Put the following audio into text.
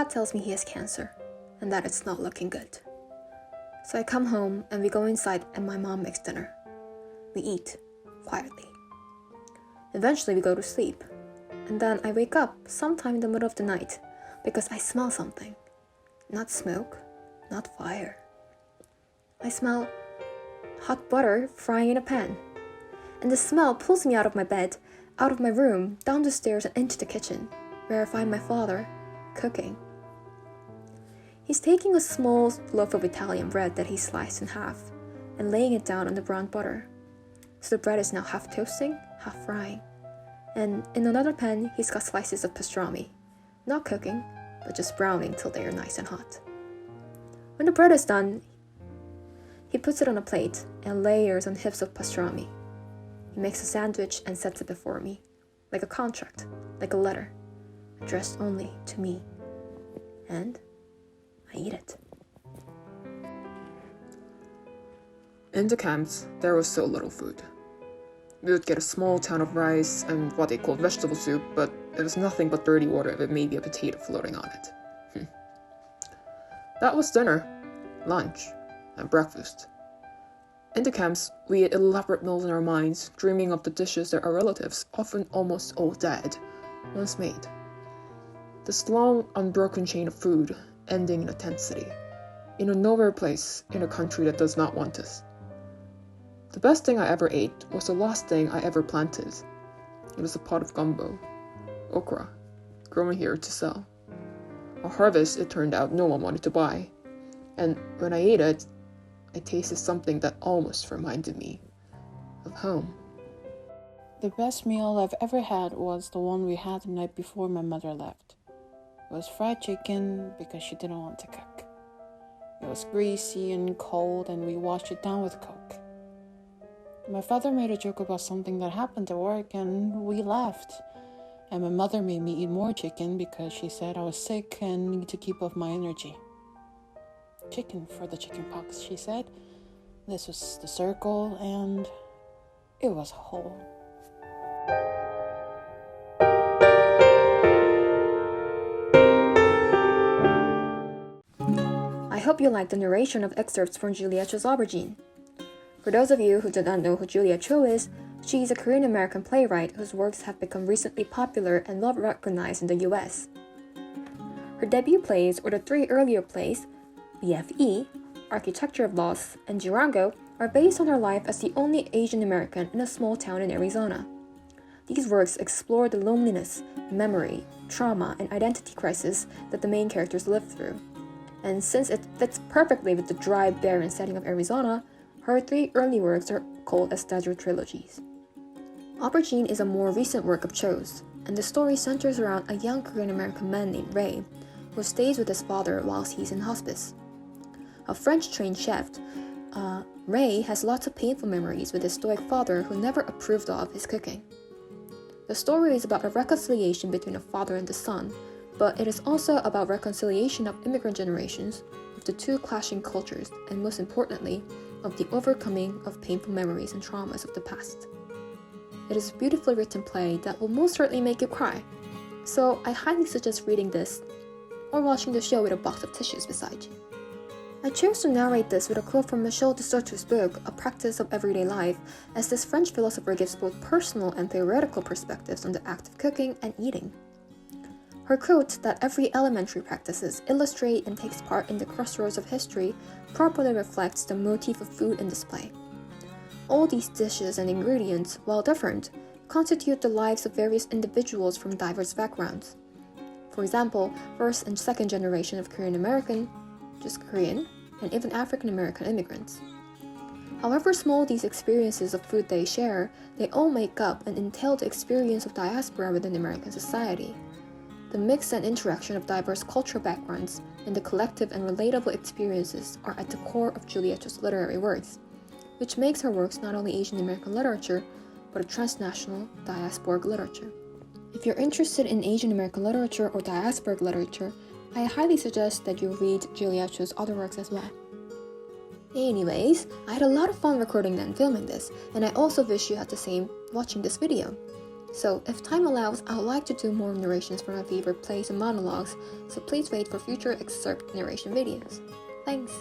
dad tells me he has cancer and that it's not looking good. So I come home and we go inside and my mom makes dinner. We eat quietly. Eventually we go to sleep. And then I wake up sometime in the middle of the night because I smell something. Not smoke, not fire. I smell hot butter frying in a pan. And the smell pulls me out of my bed, out of my room, down the stairs and into the kitchen, where I find my father cooking. He's taking a small loaf of Italian bread that he sliced in half and laying it down on the brown butter. So the bread is now half toasting, half frying. And in another pan, he's got slices of pastrami. Not cooking, but just browning till they are nice and hot. When the bread is done, he puts it on a plate and layers on hips of pastrami. He makes a sandwich and sets it before me, like a contract, like a letter, addressed only to me. And I eat it. In the camps, there was so little food. We would get a small ton of rice and what they called vegetable soup, but it was nothing but dirty water with maybe a potato floating on it. That was dinner, lunch, and breakfast. In the camps, we ate elaborate meals in our minds, dreaming of the dishes that our relatives, often almost all dead, once made. This long, unbroken chain of food, ending in a tent city, in a nowhere place in a country that does not want us. The best thing I ever ate was the last thing I ever planted. It was a pot of gumbo, okra, growing here to sell. A harvest, it turned out, no one wanted to buy. And when I ate it, I tasted something that almost reminded me of home. The best meal I've ever had was the one we had the night before my mother left. It was fried chicken because she didn't want to cook. It was greasy and cold and we washed it down with Coke. My father made a joke about something that happened at work and we laughed. And my mother made me eat more chicken because she said I was sick and need to keep up my energy. Chicken for the chicken pox, she said. This was the circle and it was whole. I hope you liked the narration of excerpts from Julia Cho's Aubergine. For those of you who do not know who Julia Cho is, she is a Korean-American playwright whose works have become recently popular and well recognized in the US. Her debut plays, or the three earlier plays, BFE, Architecture of Loss, and Durango, are based on her life as the only Asian American in a small town in Arizona. These works explore the loneliness, memory, trauma, and identity crisis that the main characters live through. And since it fits perfectly with the dry, barren setting of Arizona, her three early works are called as desert trilogies. Aubergine is a more recent work of Cho's, and the story centers around a young Korean-American man named Ray, who stays with his father whilst he's in hospice. A French-trained chef, Ray has lots of painful memories with his stoic father who never approved of his cooking. The story is about a reconciliation between a father and a son, but it is also about reconciliation of immigrant generations of the two clashing cultures, and most importantly, of the overcoming of painful memories and traumas of the past. It is a beautifully written play that will most certainly make you cry, so I highly suggest reading this or watching the show with a box of tissues beside you. I chose to narrate this with a quote from Michel de Sartre's book, A Practice of Everyday Life, as this French philosopher gives both personal and theoretical perspectives on the act of cooking and eating. Her quote that every elementary practices illustrate and takes part in the crossroads of history properly reflects the motif of food in display. All these dishes and ingredients, while different, constitute the lives of various individuals from diverse backgrounds. For example, first and second generation of Korean American, just Korean, and even African American immigrants. However small these experiences of food they share, they all make up and entail the experience of diaspora within American society. The mix and interaction of diverse cultural backgrounds and the collective and relatable experiences are at the core of Julia Cho's literary works, which makes her works not only Asian American literature, but a transnational diasporic literature. If you're interested in Asian American literature or diasporic literature, I highly suggest that you read Julia Cho's other works as well. Anyways, I had a lot of fun recording and filming this, and I also wish you had the same watching this video. So, if time allows, I would like to do more narrations for my favorite plays and monologues, so please wait for future excerpt narration videos. Thanks!